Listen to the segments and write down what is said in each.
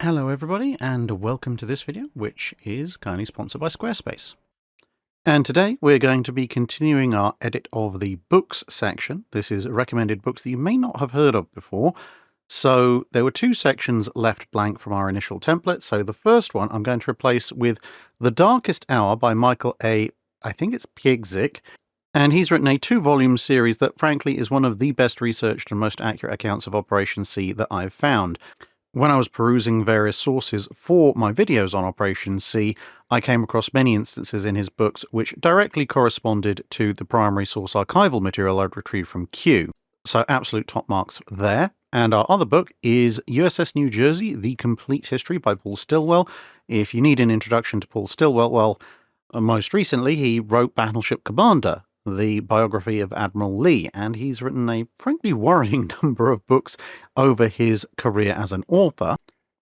Hello everybody, and welcome to this video, which is kindly sponsored by Squarespace. And today we're going to be continuing our edit of the books section. This is recommended books that you may not have heard of before. So there were two sections left blank from our initial template. So the first one I'm going to replace with The Darkest Hour by Michael A. I think it's Piegzik. And he's written a 2-volume series that frankly is one of the best researched and most accurate accounts of Operation C that I've found. When I was perusing various sources for my videos on Operation C, I came across many instances in his books which directly corresponded to the primary source archival material I'd retrieved from Q. So absolute top marks there. And our other book is USS New Jersey, The Complete History by Paul Stilwell. If you need an introduction to Paul Stilwell, well, most recently he wrote Battleship Commander, the biography of Admiral Lee, and he's written a frankly worrying number of books over his career as an author.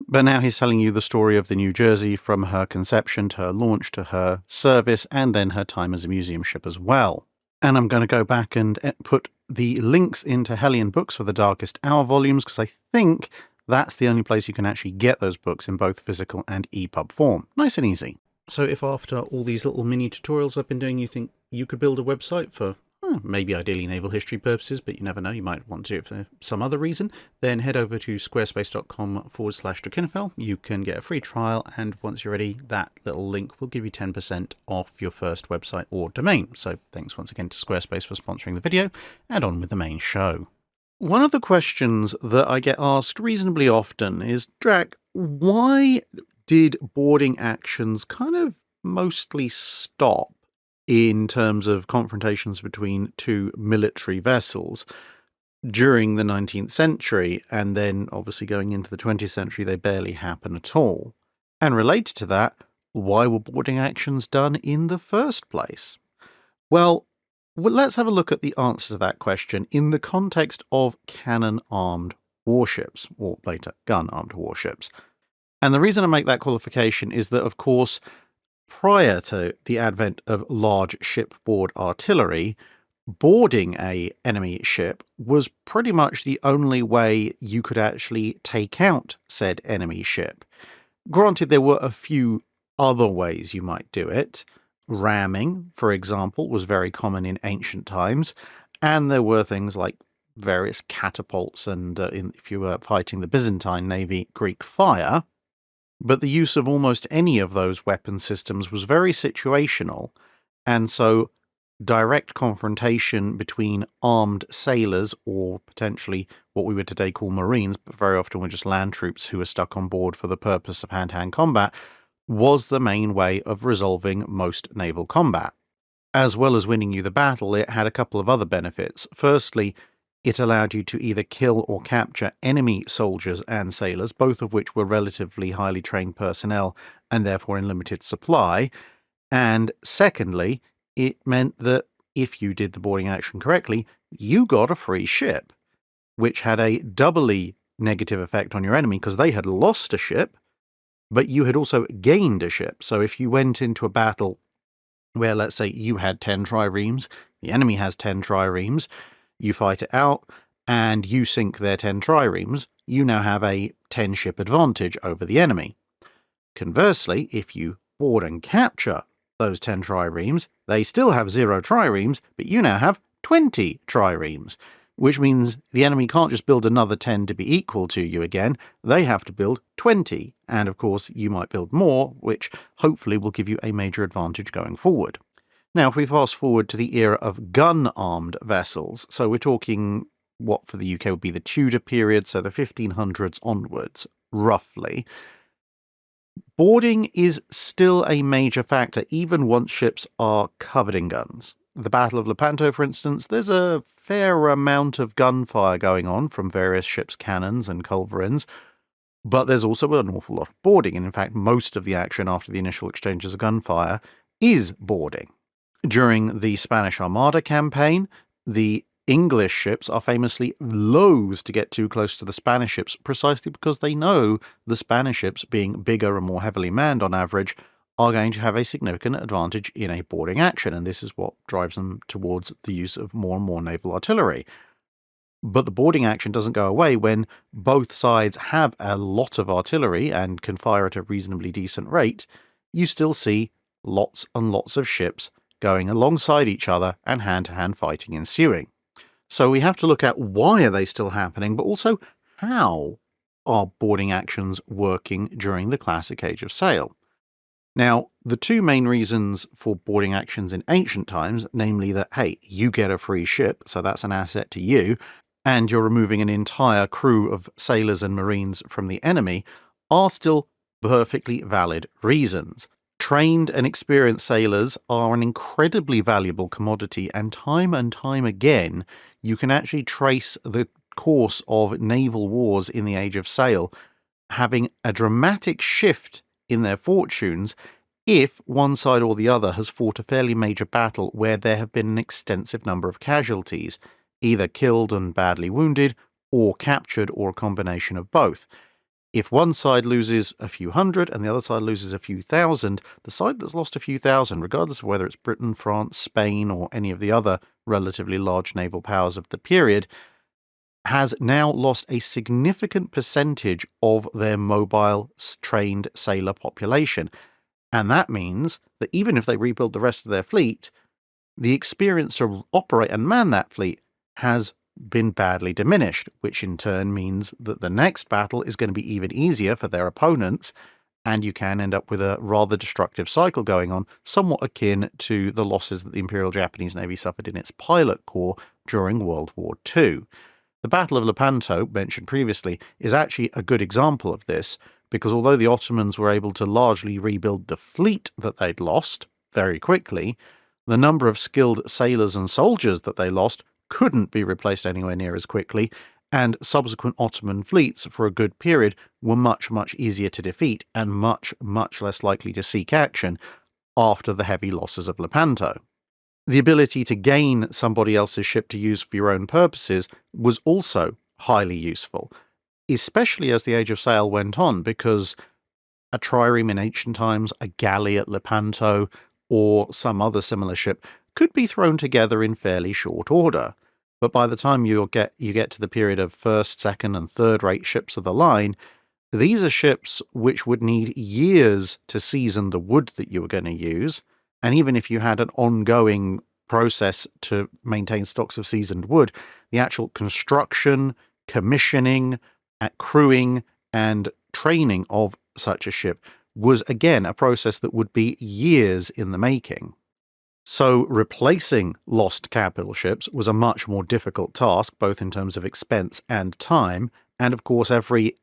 But now he's telling you the story of the New Jersey from her conception to her launch to her service and then her time as a museum ship as well. And I'm going to go back and put the links into Hellion Books for the Darkest Hour volumes because I think that's the only place you can actually get those books in both physical and EPUB form. Nice and easy. So if after all these little mini tutorials I've been doing you think you could build a website for maybe ideally naval history purposes, but you never know, you might want to do it for some other reason, then head over to squarespace.com/Drakenfell. You can get a free trial, and once you're ready, that little link will give you 10% off your first website or domain. So thanks once again to Squarespace for sponsoring the video, and on with the main show. One of the questions that I get asked reasonably often is, Drak, why did boarding actions kind of mostly stop in terms of confrontations between two military vessels during the 19th century, and then obviously going into the 20th century they barely happen at all? And related to that, why were boarding actions done in the first place? Well, let's have a look at the answer to that question in the context of cannon-armed warships, or later gun-armed warships. And the reason I make that qualification is that, of course, prior to the advent of large shipboard artillery, boarding an enemy ship was pretty much the only way you could actually take out said enemy ship. Granted, there were a few other ways you might do it. Ramming, for example, was very common in ancient times, and there were things like various catapults and, if you were fighting the Byzantine navy, Greek fire. But the use of almost any of those weapon systems was very situational, and so direct confrontation between armed sailors, or potentially what we would today call Marines, but very often were just land troops who were stuck on board for the purpose of hand-to-hand combat, was the main way of resolving most naval combat. As well as winning you the battle, it had a couple of other benefits. Firstly, it allowed you to either kill or capture enemy soldiers and sailors, both of which were relatively highly trained personnel and therefore in limited supply. And secondly, it meant that if you did the boarding action correctly, you got a free ship, which had a doubly negative effect on your enemy because they had lost a ship, but you had also gained a ship. So if you went into a battle where, let's say, you had 10 triremes, the enemy has 10 triremes, you fight it out, and you sink their 10 triremes, you now have a 10-ship advantage over the enemy. Conversely, if you board and capture those 10 triremes, they still have 0 triremes, but you now have 20 triremes, which means the enemy can't just build another 10 to be equal to you again, they have to build 20, and of course you might build more, which hopefully will give you a major advantage going forward. Now, if we fast forward to the era of gun-armed vessels, so we're talking what for the UK would be the Tudor period, so the 1500s onwards, roughly, boarding is still a major factor, even once ships are covered in guns. The Battle of Lepanto, for instance, there's a fair amount of gunfire going on from various ships' cannons and culverins, but there's also an awful lot of boarding, and in fact most of the action after the initial exchanges of gunfire is boarding. During the Spanish Armada campaign, the English ships are famously loath to get too close to the Spanish ships precisely because they know the Spanish ships, being bigger and more heavily manned on average, are going to have a significant advantage in a boarding action, and this is what drives them towards the use of more and more naval artillery. But the boarding action doesn't go away when both sides have a lot of artillery and can fire at a reasonably decent rate. You still see lots and lots of ships going alongside each other and hand-to-hand fighting ensuing. So we have to look at why are they still happening, but also how are boarding actions working during the classic Age of Sail. Now, the two main reasons for boarding actions in ancient times, namely that, hey, you get a free ship, so that's an asset to you, and you're removing an entire crew of sailors and marines from the enemy, are still perfectly valid reasons. Trained and experienced sailors are an incredibly valuable commodity, and time again, you can actually trace the course of naval wars in the Age of Sail having a dramatic shift in their fortunes if one side or the other has fought a fairly major battle where there have been an extensive number of casualties, either killed and badly wounded, or captured, or a combination of both. If one side loses a few hundred and the other side loses a few thousand, the side that's lost a few thousand, regardless of whether it's Britain, France, Spain, or any of the other relatively large naval powers of the period, has now lost a significant percentage of their mobile, trained sailor population. And that means that even if they rebuild the rest of their fleet, the experience to operate and man that fleet has been badly diminished, which in turn means that the next battle is going to be even easier for their opponents, and you can end up with a rather destructive cycle going on, somewhat akin to the losses that the Imperial Japanese Navy suffered in its pilot corps during World War II. The Battle of Lepanto, mentioned previously, is actually a good example of this, because although the Ottomans were able to largely rebuild the fleet that they'd lost very quickly, the number of skilled sailors and soldiers that they lost couldn't be replaced anywhere near as quickly, and subsequent Ottoman fleets for a good period were much easier to defeat and much less likely to seek action after the heavy losses of Lepanto. The ability to gain somebody else's ship to use for your own purposes was also highly useful, especially as the Age of Sail went on, because a trireme in ancient times, a galley at Lepanto, or some other similar ship could be thrown together in fairly short order. But by the time you get to the period of first, second, and third-rate ships of the line, these are ships which would need years to season the wood that you were going to use, and even if you had an ongoing process to maintain stocks of seasoned wood, the actual construction, commissioning, crewing, and training of such a ship was again a process that would be years in the making. So replacing lost capital ships was a much more difficult task, both in terms of expense and time, and of course every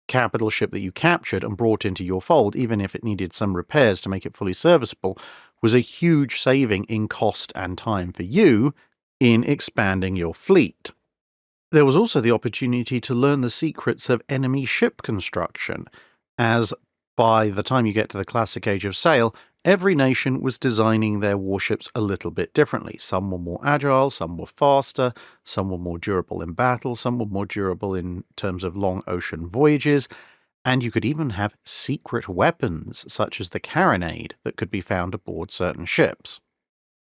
capital ship that you captured and brought into your fold, even if it needed some repairs to make it fully serviceable, was a huge saving in cost and time for you in expanding your fleet. There was also the opportunity to learn the secrets of enemy ship construction, as by the time you get to the classic Age of Sail, every nation was designing their warships a little bit differently. Some were more agile, some were faster, some were more durable in battle, some were more durable in terms of long ocean voyages, and you could even have secret weapons, such as the carronade, that could be found aboard certain ships.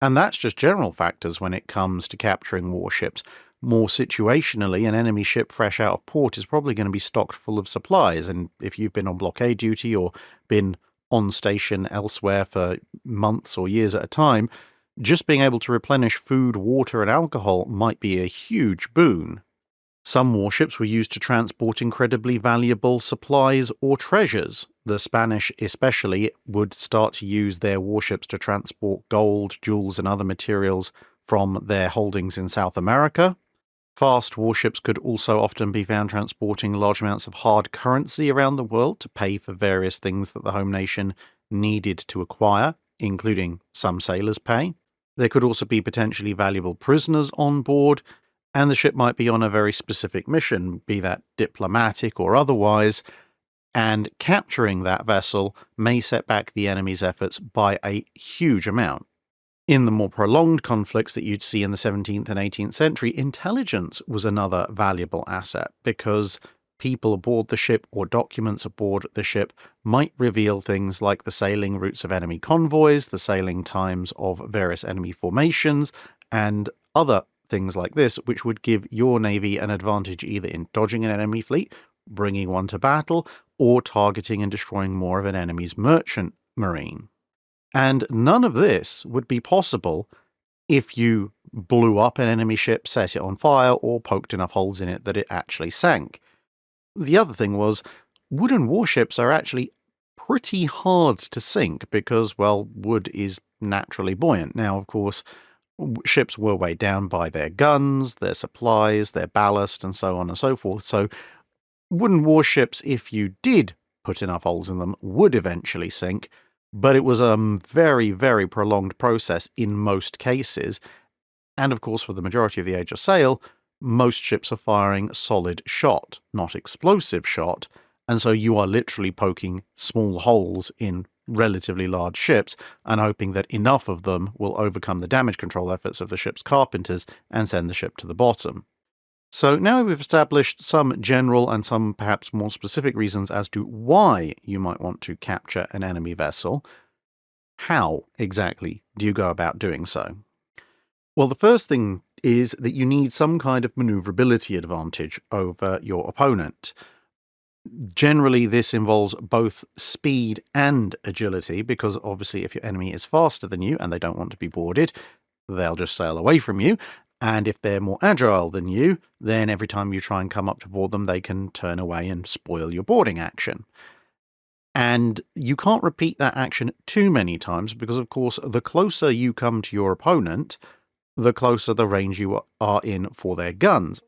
And that's just general factors when it comes to capturing warships. More situationally, an enemy ship fresh out of port is probably going to be stocked full of supplies, and if you've been on blockade duty or been on station elsewhere for months or years at a time, just being able to replenish food, water, and alcohol might be a huge boon. Some warships were used to transport incredibly valuable supplies or treasures. The Spanish especially would start to use their warships to transport gold, jewels, and other materials from their holdings in South America. Fast warships could also often be found transporting large amounts of hard currency around the world to pay for various things that the home nation needed to acquire, including some sailors' pay. There could also be potentially valuable prisoners on board, and the ship might be on a very specific mission, be that diplomatic or otherwise, and capturing that vessel may set back the enemy's efforts by a huge amount. In the more prolonged conflicts that you'd see in the 17th and 18th century, intelligence was another valuable asset, because people aboard the ship or documents aboard the ship might reveal things like the sailing routes of enemy convoys, the sailing times of various enemy formations, and other things like this, which would give your navy an advantage either in dodging an enemy fleet, bringing one to battle, or targeting and destroying more of an enemy's merchant marine. And none of this would be possible if you blew up an enemy ship, set it on fire, or poked enough holes in it that it actually sank. The other thing was, wooden warships are actually pretty hard to sink because, well, wood is naturally buoyant. Now, of course, ships were weighed down by their guns, their supplies, their ballast, and so on and so forth. So wooden warships, if you did put enough holes in them, would eventually sink, but it was a very, very prolonged process in most cases. And of course, for the majority of the Age of Sail, most ships are firing solid shot, not explosive shot, and so you are literally poking small holes in relatively large ships and hoping that enough of them will overcome the damage control efforts of the ship's carpenters and send the ship to the bottom. So now we've established some general and some perhaps more specific reasons as to why you might want to capture an enemy vessel. How exactly do you go about doing so? Well, the first thing is that you need some kind of maneuverability advantage over your opponent. Generally, this involves both speed and agility, because obviously if your enemy is faster than you and they don't want to be boarded, they'll just sail away from you. And if they're more agile than you, then every time you try and come up to board them, they can turn away and spoil your boarding action. And you can't repeat that action too many times because, of course, the closer you come to your opponent, the closer the range you are in for their guns.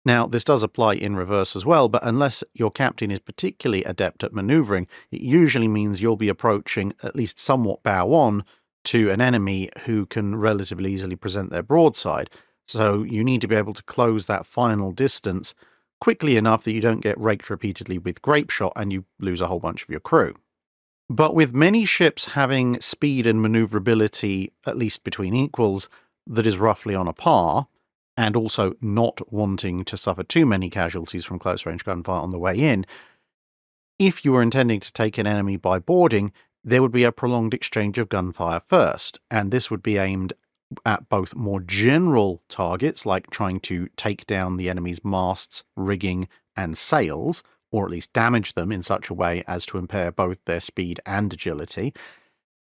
Now, this does apply in reverse as well, but unless your captain is particularly adept at maneuvering, it usually means you'll be approaching at least somewhat bow on to an enemy who can relatively easily present their broadside. So you need to be able to close that final distance quickly enough that you don't get raked repeatedly with grape shot and you lose a whole bunch of your crew. But with many ships having speed and maneuverability, at least between equals, that is roughly on a par, and also not wanting to suffer too many casualties from close-range gunfire on the way in, if you were intending to take an enemy by boarding, there would be a prolonged exchange of gunfire first, and this would be aimed at both more general targets, like trying to take down the enemy's masts, rigging, and sails, or at least damage them in such a way as to impair both their speed and agility.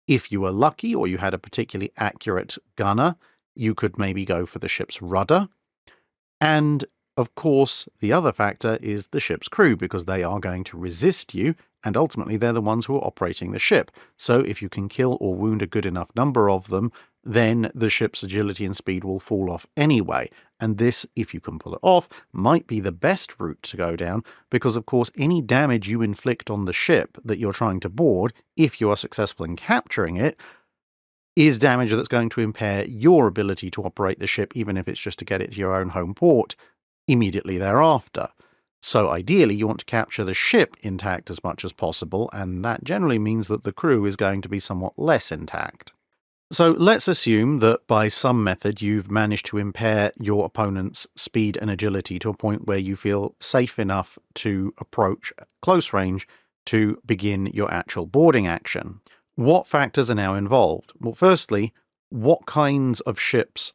If you were lucky or you had a particularly accurate gunner, you could maybe go for the ship's rudder. And, of course, the other factor is the ship's crew, because they are going to resist you, and ultimately they're the ones who are operating the ship. So if you can kill or wound a good enough number of them, then the ship's agility and speed will fall off anyway. And this, if you can pull it off, might be the best route to go down, because of course any damage you inflict on the ship that you're trying to board, if you are successful in capturing it, is damage that's going to impair your ability to operate the ship, even if it's just to get it to your own home port immediately thereafter. So ideally, you want to capture the ship intact as much as possible, and that generally means that the crew is going to be somewhat less intact. So let's assume that by some method you've managed to impair your opponent's speed and agility to a point where you feel safe enough to approach close range to begin your actual boarding action. What factors are now involved? Well, firstly, what kinds of ships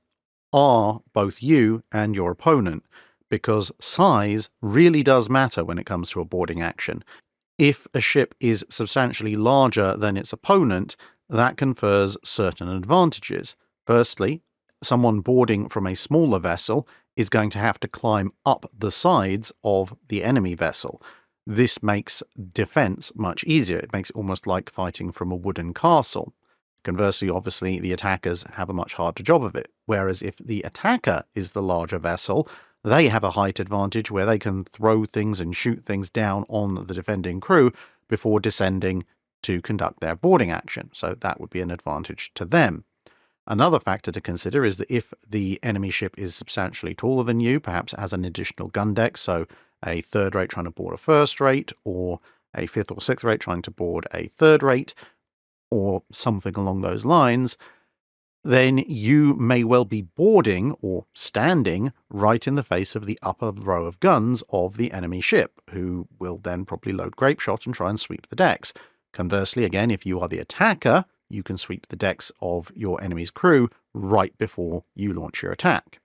are both you and your opponent? Because size really does matter when it comes to a boarding action. If a ship is substantially larger than its opponent, that confers certain advantages. Firstly, someone boarding from a smaller vessel is going to have to climb up the sides of the enemy vessel. This makes defense much easier. It makes it almost like fighting from a wooden castle. Conversely, obviously, the attackers have a much harder job of it. Whereas if the attacker is the larger vessel, they have a height advantage where they can throw things and shoot things down on the defending crew before descending to conduct their boarding action. So that would be an advantage to them. Another factor to consider is that if the enemy ship is substantially taller than you, perhaps it has an additional gun deck, so a third rate trying to board a first rate, or a fifth or sixth rate trying to board a third rate, or something along those lines, then you may well be boarding or standing right in the face of the upper row of guns of the enemy ship, who will then probably load grape shot and try and sweep the decks. Conversely, again, if you are the attacker, you can sweep the decks of your enemy's crew right before you launch your attack.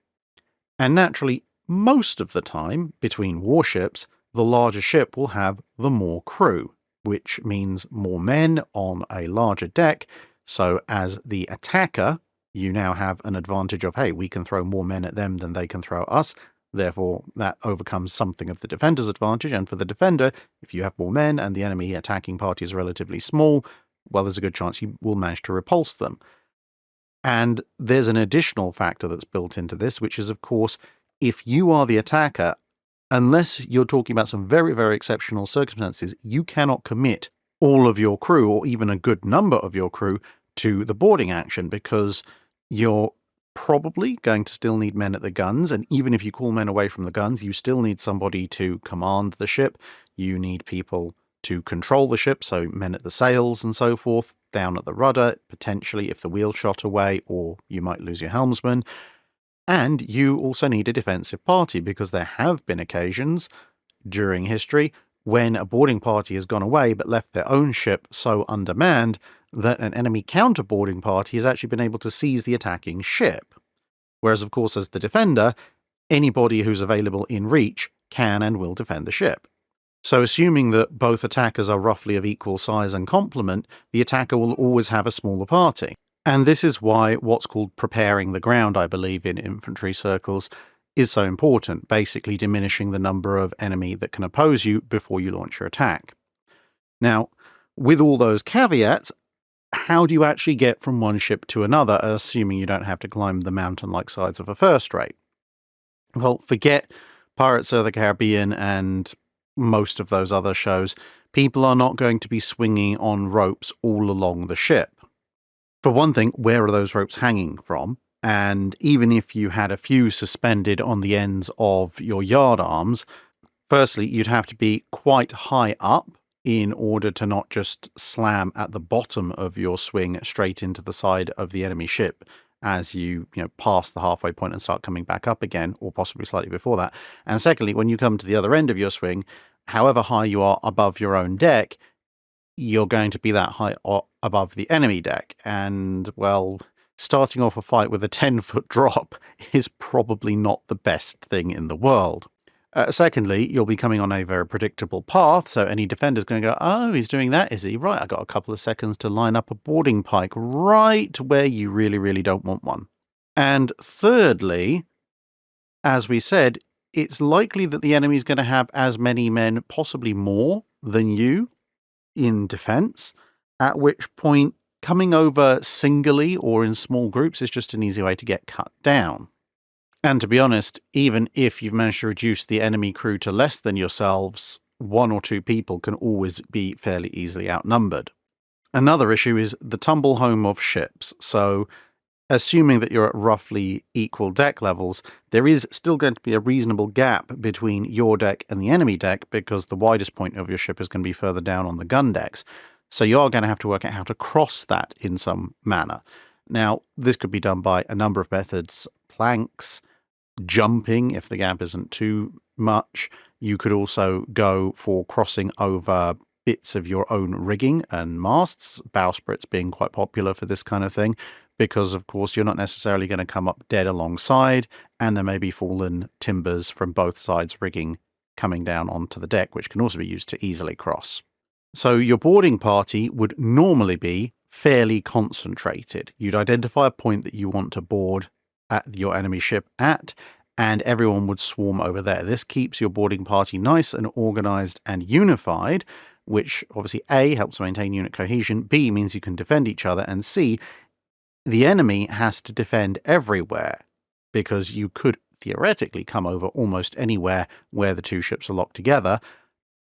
And naturally, most of the time, between warships, the larger ship will have the more crew, which means more men on a larger deck. So as the attacker, you now have an advantage of, hey, we can throw more men at them than they can throw at us. Therefore, that overcomes something of the defender's advantage. And for the defender, if you have more men and the enemy attacking party is relatively small, well, there's a good chance you will manage to repulse them. And there's an additional factor that's built into this, which is, of course, if you are the attacker, unless you're talking about some very, very exceptional circumstances, you cannot commit all of your crew or even a good number of your crew to the boarding action, because you're probably going to still need men at the guns. And even if you call men away from the guns, you still need somebody to command the ship. You need people to control the ship, so men at the sails and so forth, down at the rudder, potentially if the wheel shot away, or you might lose your helmsman. And you also need a defensive party, because there have been occasions during history when a boarding party has gone away but left their own ship so undermanned that an enemy counter-boarding party has actually been able to seize the attacking ship. Whereas, of course, as the defender, anybody who's available in reach can and will defend the ship. So assuming that both attackers are roughly of equal size and complement, the attacker will always have a smaller party. And this is why what's called preparing the ground, I believe, in infantry circles, is so important, basically diminishing the number of enemy that can oppose you before you launch your attack. Now, with all those caveats, how do you actually get from one ship to another, assuming you don't have to climb the mountain-like sides of a first rate? Well, forget Pirates of the Caribbean and most of those other shows. People are not going to be swinging on ropes all along the ship. For one thing, where are those ropes hanging from? And even if you had a few suspended on the ends of your yard arms, firstly, you'd have to be quite high up in order to not just slam at the bottom of your swing straight into the side of the enemy ship as you pass the halfway point and start coming back up again, or possibly slightly before that. And secondly, when you come to the other end of your swing, however high you are above your own deck, you're going to be that high above the enemy deck. And, well, starting off a fight with a 10-foot drop is probably not the best thing in the world. Secondly, you'll be coming on a very predictable path, so any defender's going to go, oh, he's doing that, is he? Right, I got a couple of seconds to line up a boarding pike right where you really, really don't want one. And thirdly, as we said, it's likely that the enemy's going to have as many men, possibly more, than you in defense, at which point coming over singly or in small groups is just an easy way to get cut down. And to be honest, even if you've managed to reduce the enemy crew to less than yourselves, one or two people can always be fairly easily outnumbered. Another issue is the tumble home of ships. So, assuming that you're at roughly equal deck levels, there is still going to be a reasonable gap between your deck and the enemy deck, because the widest point of your ship is going to be further down on the gun decks. So you are going to have to work out how to cross that in some manner. Now, this could be done by a number of methods: planks, jumping if the gap isn't too much. You could also go for crossing over bits of your own rigging and masts, bowsprits being quite popular for this kind of thing, because of course you're not necessarily going to come up dead alongside, and there may be fallen timbers from both sides rigging coming down onto the deck, which can also be used to easily cross. So your boarding party would normally be fairly concentrated. You'd identify a point that you want to board at your enemy ship at, and everyone would swarm over there. This keeps your boarding party nice and organized and unified, which obviously A, helps maintain unit cohesion, B, means you can defend each other, and C, the enemy has to defend everywhere, because you could theoretically come over almost anywhere where the two ships are locked together,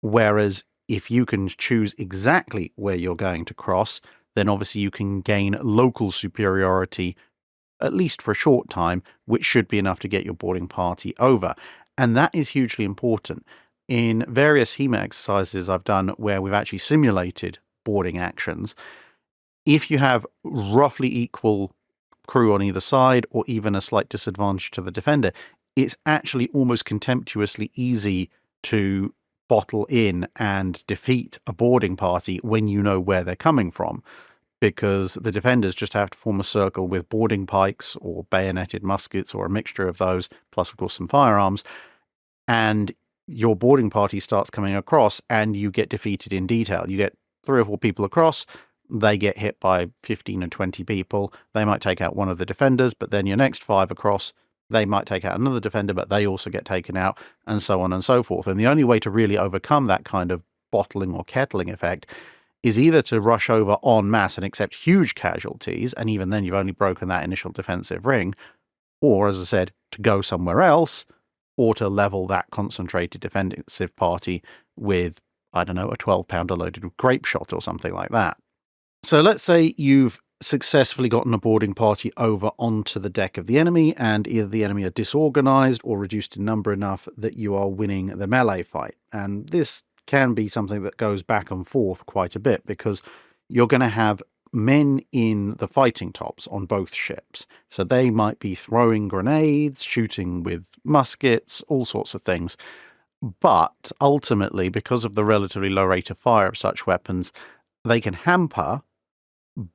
whereas if you can choose exactly where you're going to cross, then obviously you can gain local superiority, at least for a short time, which should be enough to get your boarding party over. And that is hugely important. In various HEMA exercises I've done where we've actually simulated boarding actions, if you have roughly equal crew on either side, or even a slight disadvantage to the defender, it's actually almost contemptuously easy to bottle in and defeat a boarding party when you know where they're coming from. because the defenders just have to form a circle with boarding pikes or bayoneted muskets or a mixture of those, plus, of course, some firearms, and your boarding party starts coming across and you get defeated in detail. You get 3 or 4 people across, they get hit by 15 or 20 people. They might take out one of the defenders, but then your next 5 across, they might take out another defender, but they also get taken out, and so on and so forth. And the only way to really overcome that kind of bottling or kettling effect is either to rush over en masse and accept huge casualties, and even then you've only broken that initial defensive ring, or, as I said, to go somewhere else, or to level that concentrated defensive party with, I don't know, a 12-pounder loaded with grape shot or something like that. So let's say you've successfully gotten a boarding party over onto the deck of the enemy, and either the enemy are disorganized or reduced in number enough that you are winning the melee fight. And this can be something that goes back and forth quite a bit, because you're going to have men in the fighting tops on both ships. So they might be throwing grenades, shooting with muskets, all sorts of things. But ultimately, because of the relatively low rate of fire of such weapons, they can hamper,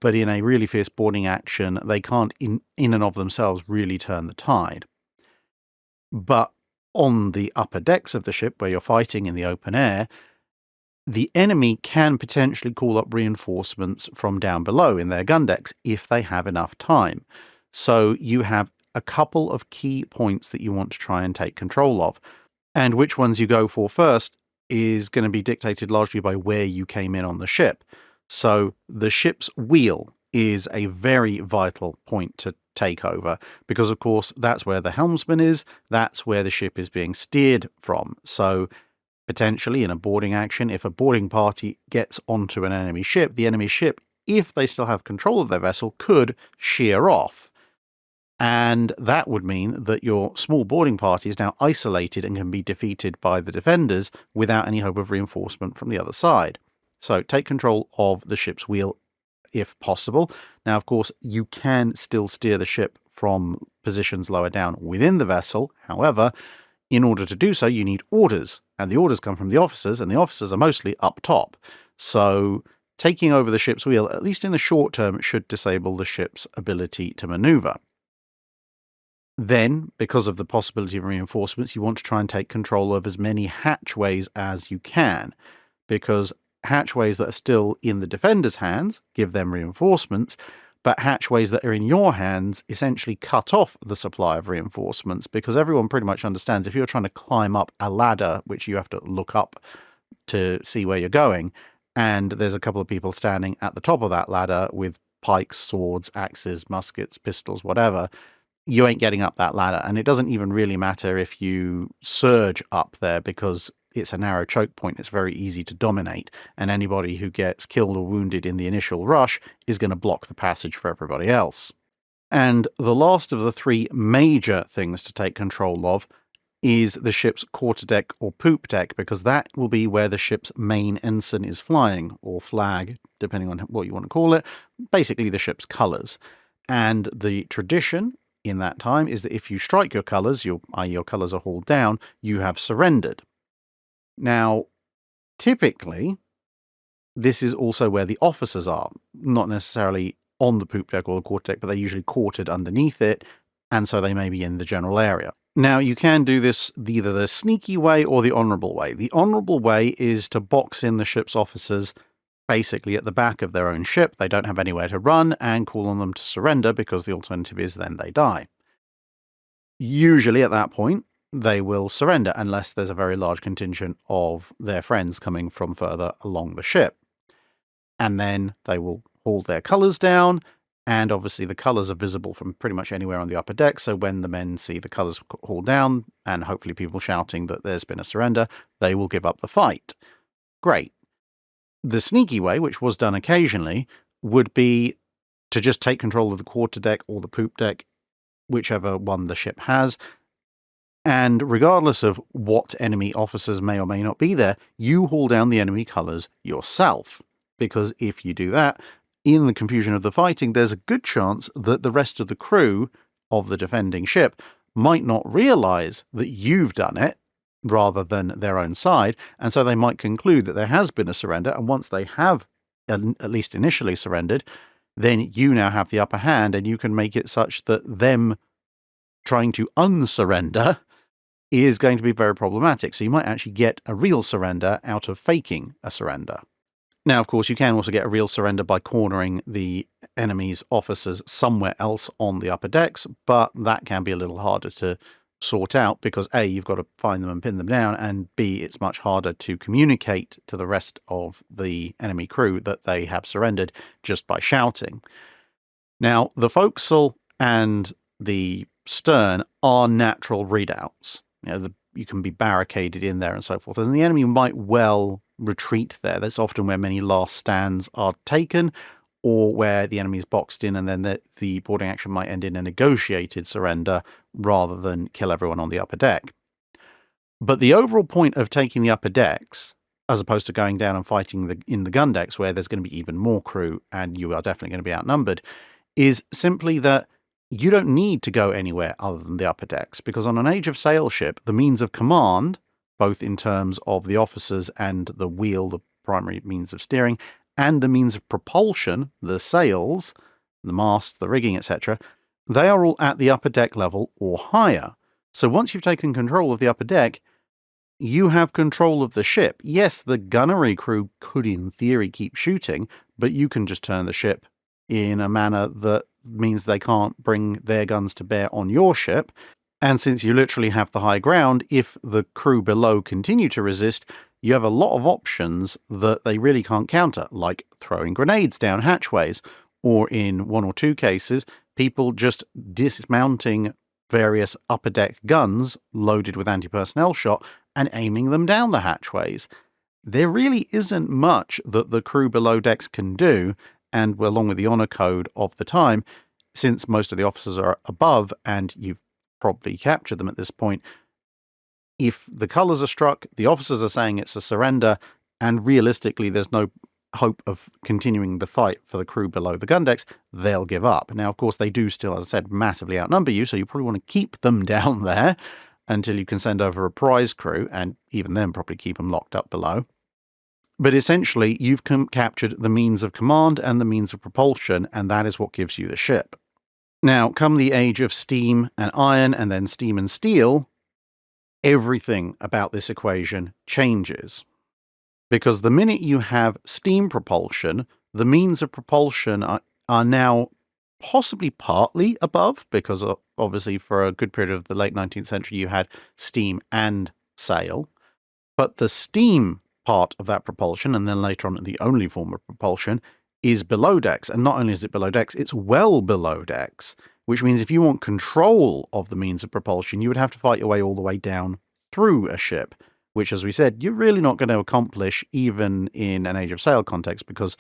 but in a really fierce boarding action, they can't in and of themselves really turn the tide. But on the upper decks of the ship, where you're fighting in the open air, the enemy can potentially call up reinforcements from down below in their gun decks if they have enough time. So you have a couple of key points that you want to try and take control of. And which ones you go for first is going to be dictated largely by where you came in on the ship. So the ship's wheel is a very vital point to take over, because of course that's where the helmsman is, that's where the ship is being steered from. So potentially in a boarding action, if a boarding party gets onto an enemy ship, the enemy ship, if they still have control of their vessel, could sheer off. And that would mean that your small boarding party is now isolated and can be defeated by the defenders without any hope of reinforcement from the other side. So take control of the ship's wheel if possible. Now, of course, you can still steer the ship from positions lower down within the vessel. However, in order to do so, you need orders, and the orders come from the officers, and the officers are mostly up top. So taking over the ship's wheel, at least in the short term, should disable the ship's ability to maneuver. Then, because of the possibility of reinforcements, you want to try and take control of as many hatchways as you can, because hatchways that are still in the defender's hands give them reinforcements, but hatchways that are in your hands essentially cut off the supply of reinforcements, because everyone pretty much understands if you're trying to climb up a ladder, which you have to look up to see where you're going, and there's a couple of people standing at the top of that ladder with pikes, swords, axes, muskets, pistols, whatever, you ain't getting up that ladder. And it doesn't even really matter if you surge up there, because it's a narrow choke point. It's very easy to dominate, and anybody who gets killed or wounded in the initial rush is going to block the passage for everybody else. And the last of the 3 major things to take control of is the ship's quarterdeck or poop deck, because that will be where the ship's main ensign is flying, or flag, depending on what you want to call it, basically the ship's colours. And the tradition in that time is that if you strike your colours, i.e. your colours are hauled down, you have surrendered. Now, typically, this is also where the officers are, not necessarily on the poop deck or the quarterdeck, but they're usually quartered underneath it, and so they may be in the general area. Now, you can do this either the sneaky way or the honourable way. The honourable way is to box in the ship's officers basically at the back of their own ship. They don't have anywhere to run, and call on them to surrender, because the alternative is then they die. Usually at that point, they will surrender unless there's a very large contingent of their friends coming from further along the ship. And then they will haul their colours down, and obviously the colours are visible from pretty much anywhere on the upper deck, so when the men see the colours hauled down, and hopefully people shouting that there's been a surrender, they will give up the fight. Great. The sneaky way, which was done occasionally, would be to just take control of the quarterdeck or the poop deck, whichever one the ship has, and regardless of what enemy officers may or may not be there, you haul down the enemy colours yourself. Because if you do that, in the confusion of the fighting, there's a good chance that the rest of the crew of the defending ship might not realise that you've done it, rather than their own side, and so they might conclude that there has been a surrender, and once they have at least initially surrendered, then you now have the upper hand, and you can make it such that them trying to unsurrender is going to be very problematic. So you might actually get a real surrender out of faking a surrender. Now, of course, you can also get a real surrender by cornering the enemy's officers somewhere else on the upper decks, but that can be a little harder to sort out because A, you've got to find them and pin them down, and B, it's much harder to communicate to the rest of the enemy crew that they have surrendered just by shouting. Now, the forecastle and the stern are natural readouts. You can be barricaded in there and so forth, and the enemy might well retreat there. That's often where many last stands are taken, or where the enemy is boxed in, and then the boarding action might end in a negotiated surrender rather than kill everyone on the upper deck. But the overall point of taking the upper decks, as opposed to going down and fighting in the gun decks, where there's going to be even more crew and you are definitely going to be outnumbered, is simply that you don't need to go anywhere other than the upper decks, because on an Age of Sail ship, the means of command, both in terms of the officers and the wheel, the primary means of steering, and the means of propulsion, the sails, the mast, the rigging, etc., they are all at the upper deck level or higher. So once you've taken control of the upper deck, you have control of the ship. Yes, the gunnery crew could in theory keep shooting, but you can just turn the ship in a manner that means they can't bring their guns to bear on your ship. And since you literally have the high ground, if the crew below continue to resist, you have a lot of options that they really can't counter, like throwing grenades down hatchways, or in one or two cases, people just dismounting various upper deck guns loaded with anti-personnel shot and aiming them down the hatchways. There really isn't much that the crew below decks can do, and along with the honor code of the time, since most of the officers are above and you've probably captured them at this point, if the colours are struck, the officers are saying it's a surrender, and realistically there's no hope of continuing the fight for the crew below the gun decks, they'll give up. Now, of course, they do still, as I said, massively outnumber you, so you probably want to keep them down there until you can send over a prize crew, and even then probably keep them locked up below. But essentially, you've captured the means of command and the means of propulsion, and that is what gives you the ship. Now, come the age of steam and iron, and then steam and steel, everything about this equation changes. Because the minute you have steam propulsion, the means of propulsion are now possibly partly above, because obviously for a good period of the late 19th century you had steam and sail. But the steam part of that propulsion, and then later on the only form of propulsion, is below decks. And not only is it below decks, it's well below decks, which means if you want control of the means of propulsion, you would have to fight your way all the way down through a ship, which, as we said, you're really not going to accomplish even in an Age of Sail context, because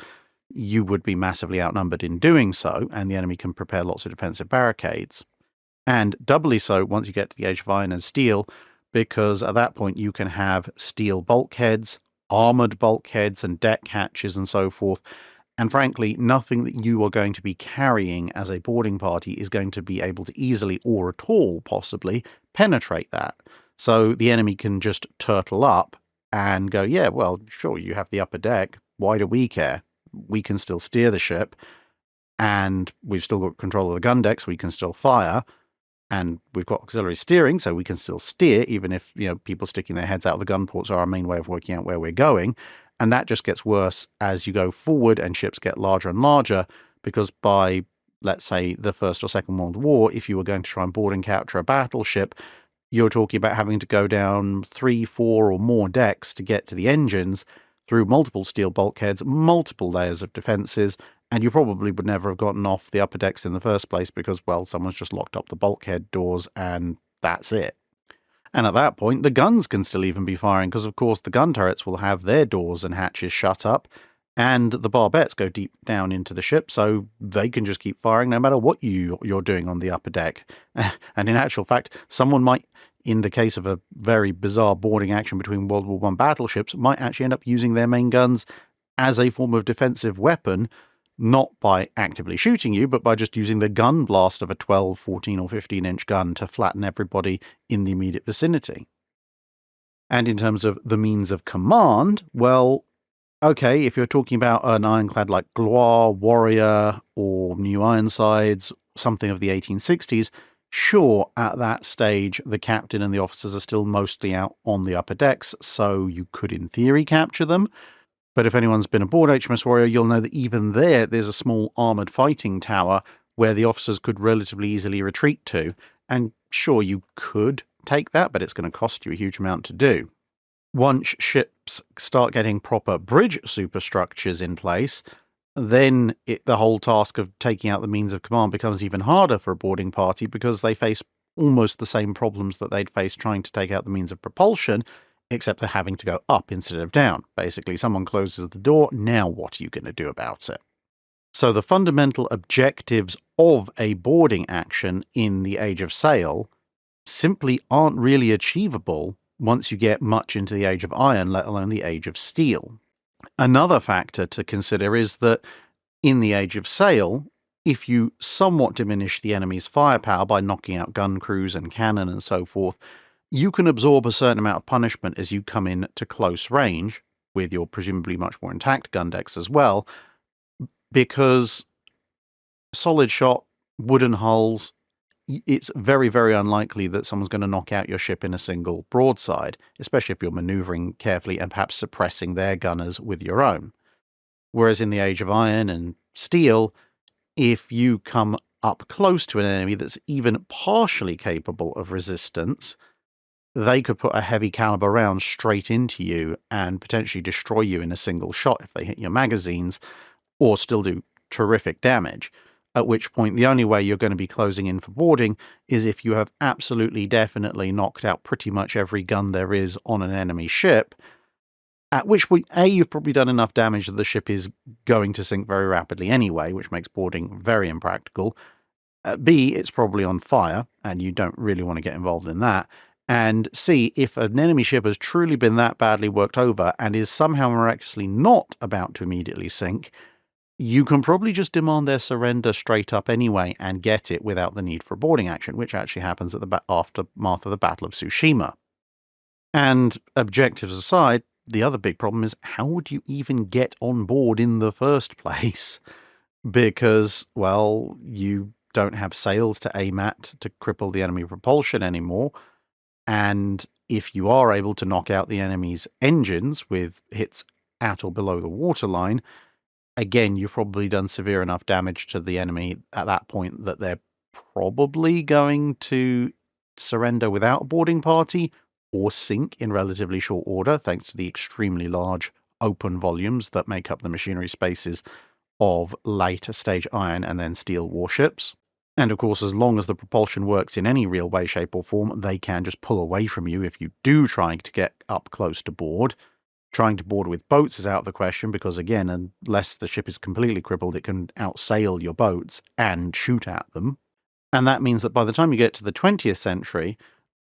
you would be massively outnumbered in doing so, and the enemy can prepare lots of defensive barricades. And doubly so once you get to the Age of Iron and Steel, because at that point you can have steel bulkheads, armoured bulkheads and deck hatches and so forth. And frankly, nothing that you are going to be carrying as a boarding party is going to be able to easily, or at all possibly, penetrate that. So the enemy can just turtle up and go, yeah, well, sure, you have the upper deck. Why do we care? We can still steer the ship, and we've still got control of the gun deck, so we can still fire, and we've got auxiliary steering, so we can still steer, even if, people sticking their heads out of the gun ports are our main way of working out where we're going. And that just gets worse as you go forward and ships get larger and larger, because by, let's say, the First or Second World War, if you were going to try and board and capture a battleship, you're talking about having to go down 3, 4 or more decks to get to the engines, through multiple steel bulkheads, multiple layers of defences, and you probably would never have gotten off the upper decks in the first place because, well, someone's just locked up the bulkhead doors and that's it. And at that point, the guns can still even be firing, because of course the gun turrets will have their doors and hatches shut up, and the barbettes go deep down into the ship, so they can just keep firing no matter what you're doing on the upper deck. And in actual fact, someone might, in the case of a very bizarre boarding action between World War I battleships, might actually end up using their main guns as a form of defensive weapon, not by actively shooting you, but by just using the gun blast of a 12, 14 or 15-inch gun to flatten everybody in the immediate vicinity. And in terms of the means of command, well, Okay, if you're talking about an ironclad like Gloire, Warrior, or New Ironsides, something of the 1860s, sure, at that stage, the captain and the officers are still mostly out on the upper decks, so you could, in theory, capture them. But if anyone's been aboard HMS Warrior, you'll know that even there's a small armoured fighting tower where the officers could relatively easily retreat to. And sure, you could take that, but it's going to cost you a huge amount to do. Once ships start getting proper bridge superstructures in place, then the whole task of taking out the means of command becomes even harder for a boarding party because they face almost the same problems that they'd face trying to take out the means of propulsion, except they're having to go up instead of down. Basically, someone closes the door, now what are you going to do about it? So the fundamental objectives of a boarding action in the Age of Sail simply aren't really achievable once you get much into the Age of Iron, let alone the Age of Steel. Another factor to consider is that in the Age of Sail, if you somewhat diminish the enemy's firepower by knocking out gun crews and cannon and so forth, you can absorb a certain amount of punishment as you come in to close range, with your presumably much more intact gun decks as well, because solid shot, wooden hulls, it's very, very unlikely that someone's going to knock out your ship in a single broadside, especially if you're maneuvering carefully and perhaps suppressing their gunners with your own. Whereas in the Age of Iron and Steel, if you come up close to an enemy that's even partially capable of resistance, they could put a heavy caliber round straight into you and potentially destroy you in a single shot if they hit your magazines, or still do terrific damage. At which point, the only way you're going to be closing in for boarding is if you have absolutely definitely knocked out pretty much every gun there is on an enemy ship, at which point, A, you've probably done enough damage that the ship is going to sink very rapidly anyway, which makes boarding very impractical. B, it's probably on fire, and you don't really want to get involved in that. And C, if an enemy ship has truly been that badly worked over and is somehow miraculously not about to immediately sink, you can probably just demand their surrender straight up anyway and get it without the need for a boarding action, which actually happens at the aftermath of the Battle of Tsushima. And objectives aside, the other big problem is how would you even get on board in the first place? Because, well, you don't have sails to aim at to cripple the enemy propulsion anymore. And if you are able to knock out the enemy's engines with hits at or below the waterline, again, you've probably done severe enough damage to the enemy at that point that they're probably going to surrender without a boarding party or sink in relatively short order, thanks to the extremely large open volumes that make up the machinery spaces of later stage iron and then steel warships. And of course, as long as the propulsion works in any real way, shape, or form, they can just pull away from you if you do try to get up close to board. Trying to board with boats is out of the question because, again, unless the ship is completely crippled, it can outsail your boats and shoot at them. And that means that by the time you get to the 20th century,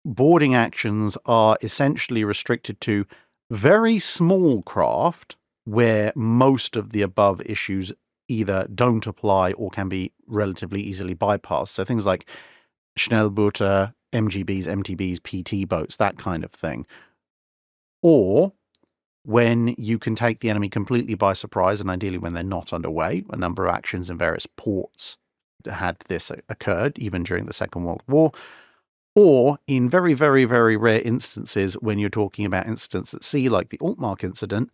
boarding actions are essentially restricted to very small craft where most of the above issues either don't apply or can be relatively easily bypassed. So things like Schnellboote, MGBs, MTBs, PT boats, that kind of thing. Or when you can take the enemy completely by surprise, and ideally when they're not underway. A number of actions in various ports had this occurred, even during the Second World War. Or in very, very, very rare instances, when you're talking about incidents at sea, like the Altmark incident.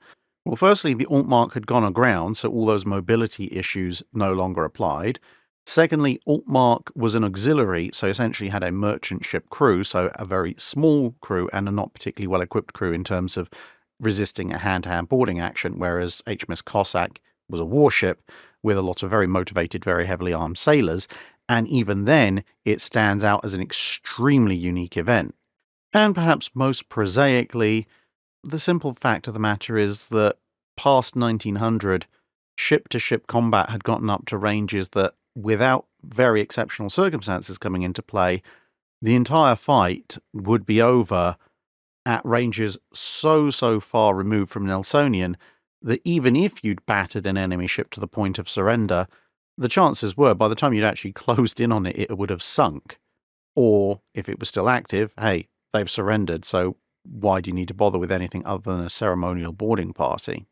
Well, firstly, the Altmark had gone aground, so all those mobility issues no longer applied. Secondly, Altmark was an auxiliary, so essentially had a merchant ship crew, so a very small crew and a not particularly well-equipped crew in terms of resisting a hand-to-hand boarding action, whereas HMS Cossack was a warship with a lot of very motivated, very heavily armed sailors, and even then, it stands out as an extremely unique event. And perhaps most prosaically, the simple fact of the matter is that past 1900, ship-to-ship combat had gotten up to ranges that, without very exceptional circumstances coming into play, the entire fight would be over at ranges so far removed from Nelsonian that even if you'd battered an enemy ship to the point of surrender, the chances were by the time you'd actually closed in on it, it would have sunk. Or, if it was still active, hey, they've surrendered, so why do you need to bother with anything other than a ceremonial boarding party?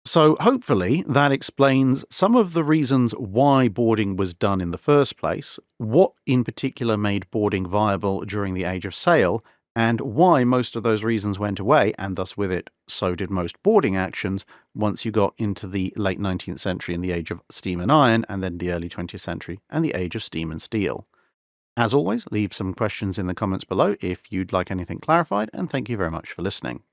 So hopefully that explains some of the reasons why boarding was done in the first place, what in particular made boarding viable during the Age of Sail, and why most of those reasons went away, and thus with it, so did most boarding actions once you got into the late 19th century and the Age of Steam and Iron, and then the early 20th century and the Age of Steam and Steel. As always, leave some questions in the comments below if you'd like anything clarified, and thank you very much for listening.